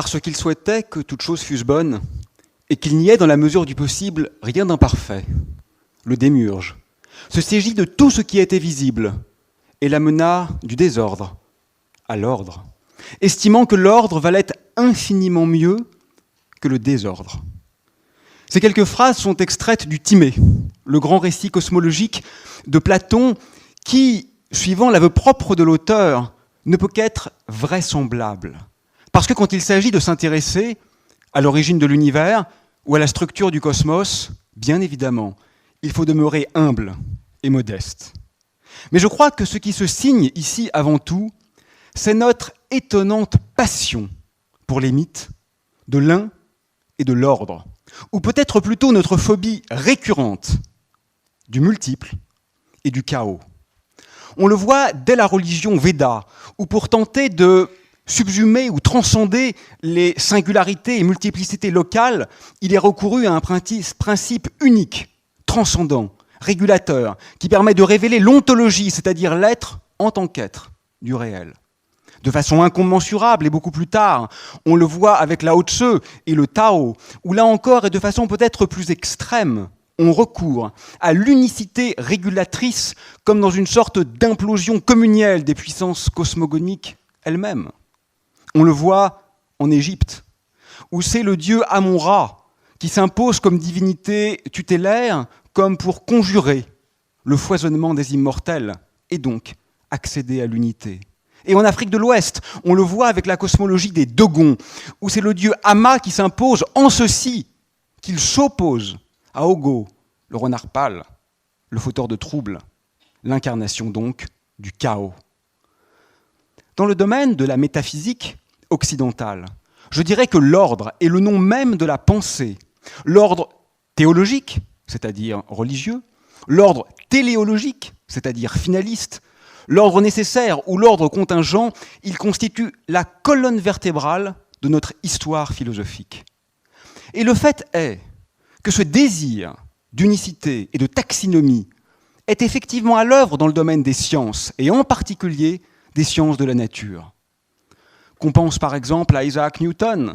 parce qu'il souhaitait que toutes choses fussent bonnes et qu'il n'y ait dans la mesure du possible rien d'imparfait. Le démiurge se saisit de tout ce qui était visible et l'amena du désordre à l'ordre, estimant que l'ordre valait infiniment mieux que le désordre. Ces quelques phrases sont extraites du Timée, le grand récit cosmologique de Platon qui, suivant l'aveu propre de l'auteur, ne peut qu'être vraisemblable. Parce que quand il s'agit de s'intéresser à l'origine de l'univers ou à la structure du cosmos, bien évidemment, il faut demeurer humble et modeste. Mais je crois que ce qui se signe ici avant tout, c'est notre étonnante passion pour les mythes, de l'un et de l'ordre, ou peut-être plutôt notre phobie récurrente du multiple et du chaos. On le voit dès la religion Veda, où pour tenter de subsumer ou transcender les singularités et multiplicités locales, il est recouru à un principe unique, transcendant, régulateur, qui permet de révéler l'ontologie, c'est-à-dire l'être en tant qu'être du réel. De façon incommensurable et beaucoup plus tard, on le voit avec Lao Tse et le Tao, où là encore et de façon peut-être plus extrême, on recourt à l'unicité régulatrice comme dans une sorte d'implosion communielle des puissances cosmogoniques elles-mêmes. On le voit en Égypte, où c'est le dieu Amon-Ra qui s'impose comme divinité tutélaire, comme pour conjurer le foisonnement des immortels et donc accéder à l'unité. Et en Afrique de l'Ouest, on le voit avec la cosmologie des Dogons, où c'est le dieu Ama qui s'impose en ceci qu'il s'oppose à Ogo, le renard pâle, le fauteur de troubles, l'incarnation donc du chaos. Dans le domaine de la métaphysique occidentale, je dirais que l'ordre est le nom même de la pensée. L'ordre théologique, c'est-à-dire religieux, l'ordre téléologique, c'est-à-dire finaliste, l'ordre nécessaire ou l'ordre contingent, il constitue la colonne vertébrale de notre histoire philosophique. Et le fait est que ce désir d'unicité et de taxinomie est effectivement à l'œuvre dans le domaine des sciences, et en particulier des sciences de la nature. Qu'on pense par exemple à Isaac Newton,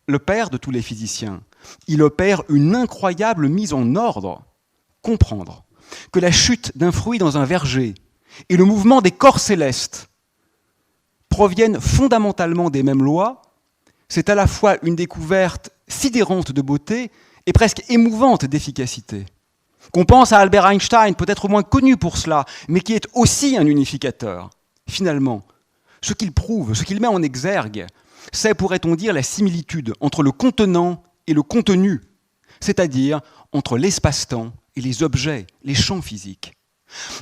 le père de tous les physiciens. Il opère une incroyable mise en ordre. Comprendre que la chute d'un fruit dans un verger et le mouvement des corps célestes proviennent fondamentalement des mêmes lois, c'est à la fois une découverte sidérante de beauté et presque émouvante d'efficacité. Qu'on pense à Albert Einstein, peut-être moins connu pour cela, mais qui est aussi un unificateur. Finalement, ce qu'il prouve, ce qu'il met en exergue, c'est, pourrait-on dire, la similitude entre le contenant et le contenu, c'est-à-dire entre l'espace-temps et les objets, les champs physiques.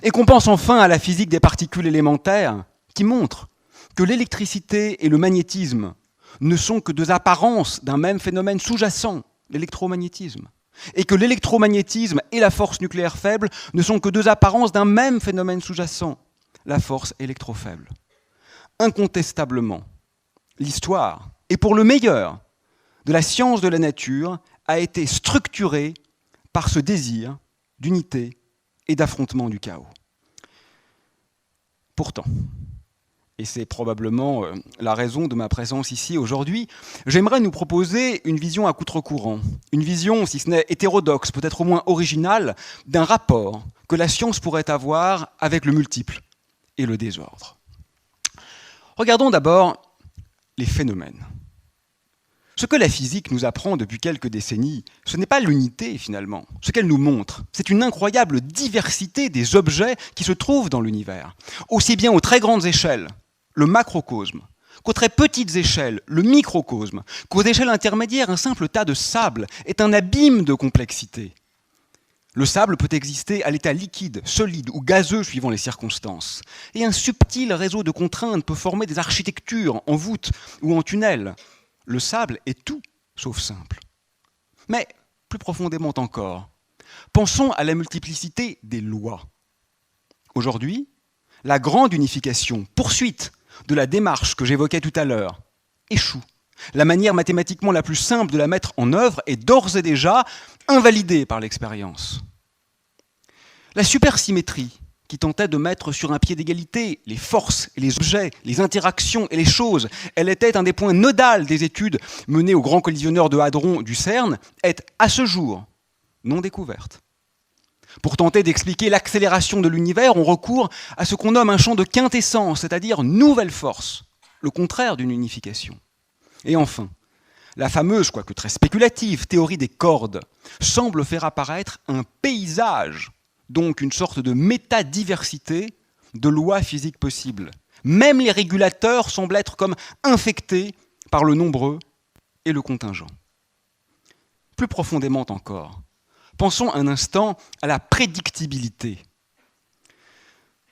Et qu'on pense enfin à la physique des particules élémentaires, qui montre que l'électricité et le magnétisme ne sont que deux apparences d'un même phénomène sous-jacent, l'électromagnétisme, et que l'électromagnétisme et la force nucléaire faible ne sont que deux apparences d'un même phénomène sous-jacent, la force électrofaible. Incontestablement, l'histoire, et pour le meilleur, de la science de la nature a été structurée par ce désir d'unité et d'affrontement du chaos. Pourtant, et c'est probablement la raison de ma présence ici aujourd'hui, j'aimerais nous proposer une vision à contre-courant, une vision, si ce n'est hétérodoxe, peut-être au moins originale, d'un rapport que la science pourrait avoir avec le multiple et le désordre. Regardons d'abord les phénomènes. Ce que la physique nous apprend depuis quelques décennies, ce n'est pas l'unité finalement. Ce qu'elle nous montre, c'est une incroyable diversité des objets qui se trouvent dans l'univers, aussi bien aux très grandes échelles, le macrocosme, qu'aux très petites échelles, le microcosme, qu'aux échelles intermédiaires, un simple tas de sable est un abîme de complexité. Le sable peut exister à l'état liquide, solide ou gazeux suivant les circonstances. Et un subtil réseau de contraintes peut former des architectures en voûte ou en tunnel. Le sable est tout sauf simple. Mais plus profondément encore, pensons à la multiplicité des lois. Aujourd'hui, la grande unification, poursuite de la démarche que j'évoquais tout à l'heure, échoue. La manière mathématiquement la plus simple de la mettre en œuvre est d'ores et déjà invalidée par l'expérience. La supersymétrie qui tentait de mettre sur un pied d'égalité les forces et les objets, les interactions et les choses. Elle était un des points nodals des études menées au grand collisionneur de hadrons du CERN, est à ce jour non découverte. Pour tenter d'expliquer l'accélération de l'univers, on recourt à ce qu'on nomme un champ de quintessence, c'est-à-dire nouvelle force, le contraire d'une unification. Et enfin, la fameuse, quoique très spéculative, théorie des cordes semble faire apparaître un paysage, donc une sorte de métadiversité de lois physiques possibles. Même les régulateurs semblent être comme infectés par le nombreux et le contingent. Plus profondément encore, pensons un instant à la prédictibilité.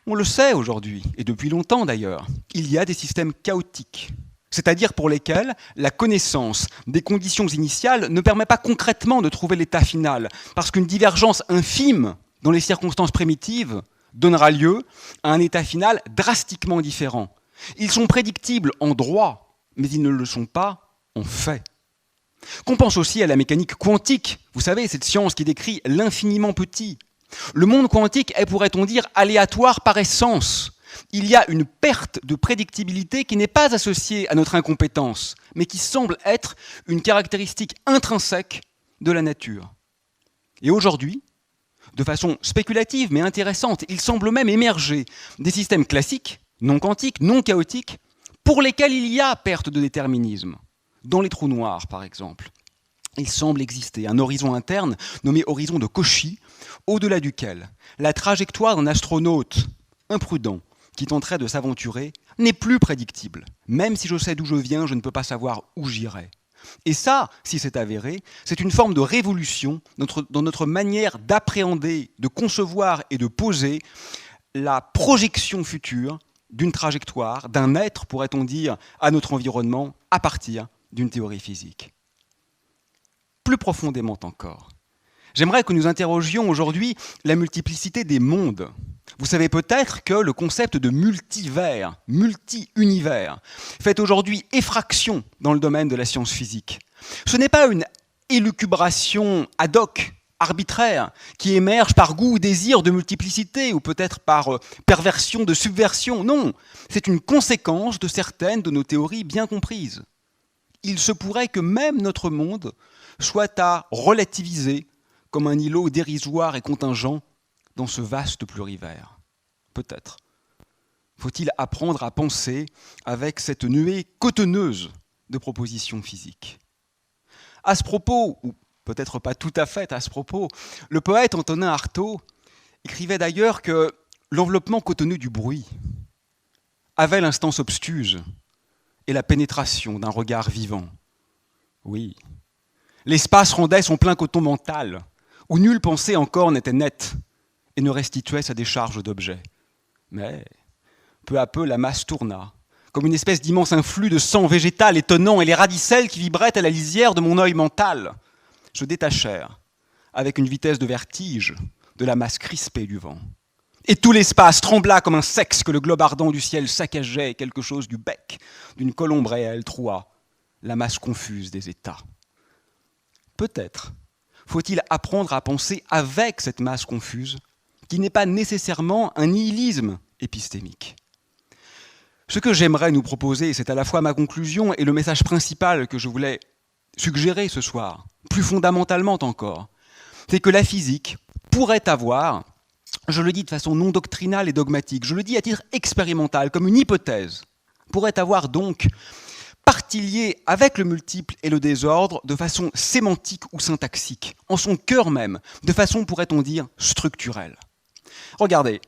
On le sait aujourd'hui, et depuis longtemps d'ailleurs, il y a des systèmes chaotiques, c'est-à-dire pour lesquels la connaissance des conditions initiales ne permet pas concrètement de trouver l'état final, parce qu'une divergence infime dans les circonstances primitives donnera lieu à un état final drastiquement différent. Ils sont prédictibles en droit, mais ils ne le sont pas en fait. Qu'on pense aussi à la mécanique quantique, vous savez, cette science qui décrit l'infiniment petit. Le monde quantique est, pourrait-on dire, aléatoire par essence. Il y a une perte de prédictibilité qui n'est pas associée à notre incompétence, mais qui semble être une caractéristique intrinsèque de la nature. Et aujourd'hui, de façon spéculative mais intéressante, il semble même émerger des systèmes classiques, non quantiques, non chaotiques, pour lesquels il y a perte de déterminisme. Dans les trous noirs, par exemple, il semble exister un horizon interne nommé horizon de Cauchy, au-delà duquel la trajectoire d'un astronaute imprudent qui tenterait de s'aventurer n'est plus prédictible. Même si je sais d'où je viens, je ne peux pas savoir où j'irai. Et ça, si c'est avéré, c'est une forme de révolution dans notre manière d'appréhender, de concevoir et de poser la projection future d'une trajectoire, d'un être, pourrait-on dire, à notre environnement à partir d'une théorie physique. Plus profondément encore, j'aimerais que nous interrogions aujourd'hui la multiplicité des mondes. Vous savez peut-être que le concept de multivers, multi-univers, fait aujourd'hui effraction dans le domaine de la science physique. Ce n'est pas une élucubration ad hoc, arbitraire, qui émerge par goût ou désir de multiplicité, ou peut-être par perversion de subversion. Non, c'est une conséquence de certaines de nos théories bien comprises. Il se pourrait que même notre monde soit à relativiser comme un îlot dérisoire et contingent dans ce vaste plurivers. Peut-être. Faut-il apprendre à penser avec cette nuée cotonneuse de propositions physiques. À ce propos, ou peut-être pas tout à fait à ce propos, le poète Antonin Artaud écrivait d'ailleurs que l'enveloppement cotonneux du bruit avait l'instance obstuse et la pénétration d'un regard vivant. Oui, l'espace rendait son plein coton mental, où nulle pensée encore n'était nette et ne restituait sa décharge d'objets. Mais peu à peu, la masse tourna, comme une espèce d'immense influx de sang végétal étonnant, et les radicelles qui vibraient à la lisière de mon œil mental se détachèrent, avec une vitesse de vertige, de la masse crispée du vent. Et tout l'espace trembla comme un sexe que le globe ardent du ciel saccageait, quelque chose du bec d'une colombe réelle troua la masse confuse des états. Peut-être faut-il apprendre à penser avec cette masse confuse, qui n'est pas nécessairement un nihilisme épistémique. Ce que j'aimerais nous proposer, c'est à la fois ma conclusion et le message principal que je voulais suggérer ce soir, plus fondamentalement encore, c'est que la physique pourrait avoir, je le dis de façon non doctrinale et dogmatique, je le dis à titre expérimental, comme une hypothèse, pourrait avoir donc partie liée avec le multiple et le désordre de façon sémantique ou syntaxique, en son cœur même, de façon, pourrait-on dire, structurelle. Regardez,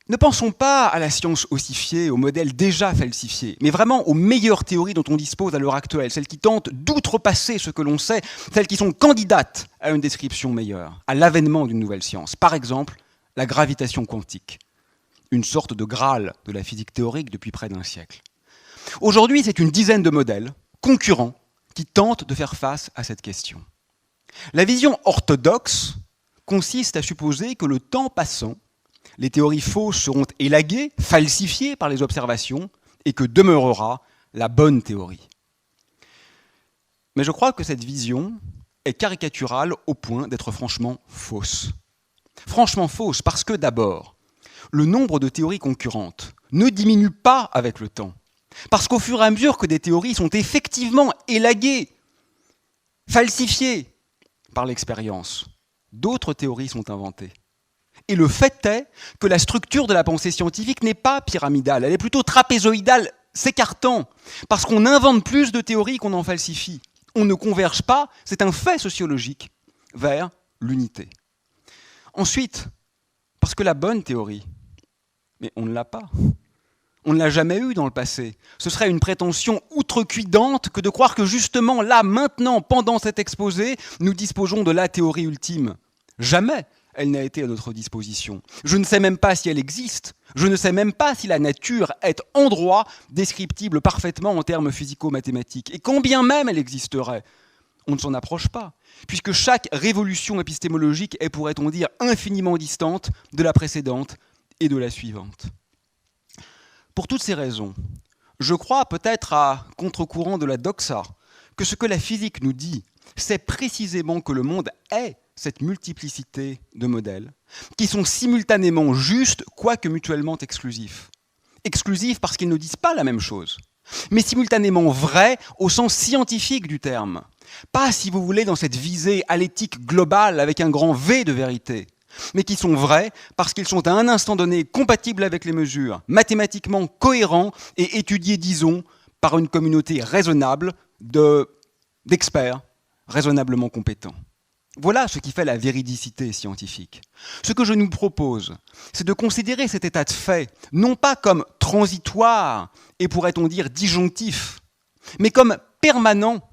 ne pensons pas à la science ossifiée, aux modèles déjà falsifiés, mais vraiment aux meilleures théories dont on dispose à l'heure actuelle, celles qui tentent d'outrepasser ce que l'on sait, celles qui sont candidates à une description meilleure, à l'avènement d'une nouvelle science. Par exemple, la gravitation quantique, une sorte de Graal de la physique théorique depuis près d'un siècle. Aujourd'hui, c'est une dizaine de modèles concurrents qui tentent de faire face à cette question. La vision orthodoxe consiste à supposer que le temps passant, les théories fausses seront élaguées, falsifiées par les observations, et que demeurera la bonne théorie. Mais je crois que cette vision est caricaturale au point d'être franchement fausse. Franchement fausse parce que d'abord, le nombre de théories concurrentes ne diminue pas avec le temps. Parce qu'au fur et à mesure que des théories sont effectivement élaguées, falsifiées par l'expérience, d'autres théories sont inventées. Et le fait est que la structure de la pensée scientifique n'est pas pyramidale, elle est plutôt trapézoïdale, s'écartant, parce qu'on invente plus de théories qu'on en falsifie. On ne converge pas, c'est un fait sociologique, vers l'unité. Ensuite, parce que la bonne théorie, mais on ne l'a pas. On ne l'a jamais eue dans le passé. Ce serait une prétention outrecuidante que de croire que justement là, maintenant, pendant cet exposé, nous disposons de la théorie ultime. Jamais elle n'a été à notre disposition. Je ne sais même pas si elle existe. Je ne sais même pas si la nature est en droit descriptible parfaitement en termes physico-mathématiques. Et quand bien même elle existerait, on ne s'en approche pas, puisque chaque révolution épistémologique est, pourrait-on dire, infiniment distante de la précédente et de la suivante. Pour toutes ces raisons, je crois peut-être à contre-courant de la doxa que ce que la physique nous dit, c'est précisément que le monde est cette multiplicité de modèles qui sont simultanément justes, quoique mutuellement exclusifs. Exclusifs parce qu'ils ne disent pas la même chose, mais simultanément vrais au sens scientifique du terme. Pas, si vous voulez, dans cette visée à l'éthique globale avec un grand V de vérité, mais qui sont vrais parce qu'ils sont à un instant donné compatibles avec les mesures, mathématiquement cohérents et étudiés, disons, par une communauté raisonnable d'experts raisonnablement compétents. Voilà ce qui fait la véridicité scientifique. Ce que je nous propose, c'est de considérer cet état de fait, non pas comme transitoire et pourrait-on dire disjonctif, mais comme permanent,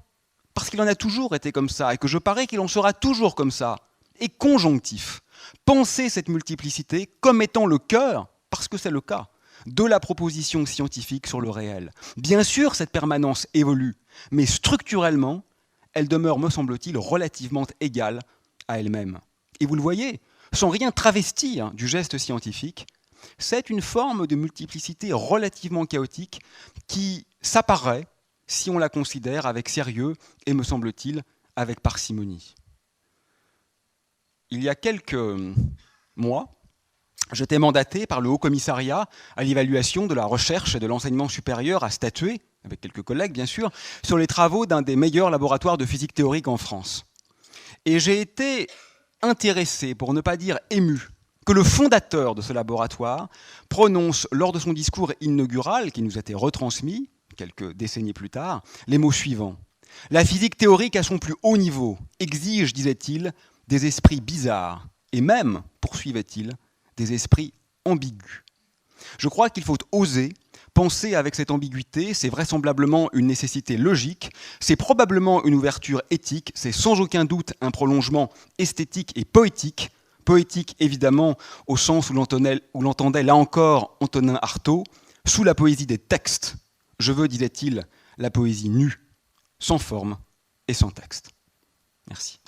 parce qu'il en a toujours été comme ça, et que je parie qu'il en sera toujours comme ça, et conjonctif. Penser cette multiplicité comme étant le cœur, parce que c'est le cas, de la proposition scientifique sur le réel. Bien sûr, cette permanence évolue, mais structurellement, elle demeure, me semble-t-il, relativement égale à elle-même. Et vous le voyez, sans rien travestir du geste scientifique, c'est une forme de multiplicité relativement chaotique qui s'apparaît si on la considère avec sérieux et, me semble-t-il, avec parcimonie. Il y a quelques mois, j'étais mandaté par le Haut Commissariat à l'évaluation de la recherche et de l'enseignement supérieur à statuer, avec quelques collègues bien sûr, sur les travaux d'un des meilleurs laboratoires de physique théorique en France. Et j'ai été intéressé, pour ne pas dire ému, que le fondateur de ce laboratoire prononce lors de son discours inaugural, qui nous a été retransmis quelques décennies plus tard, les mots suivants. « La physique théorique à son plus haut niveau exige, disait-il, des esprits bizarres, et même, poursuivait-il, des esprits ambigus. Je crois qu'il faut oser penser avec cette ambiguïté, c'est vraisemblablement une nécessité logique, c'est probablement une ouverture éthique, c'est sans aucun doute un prolongement esthétique et poétique, poétique évidemment au sens où l'entendait là encore Antonin Artaud, sous la poésie des textes. Je veux, disait-il, la poésie nue, sans forme et sans texte. Merci.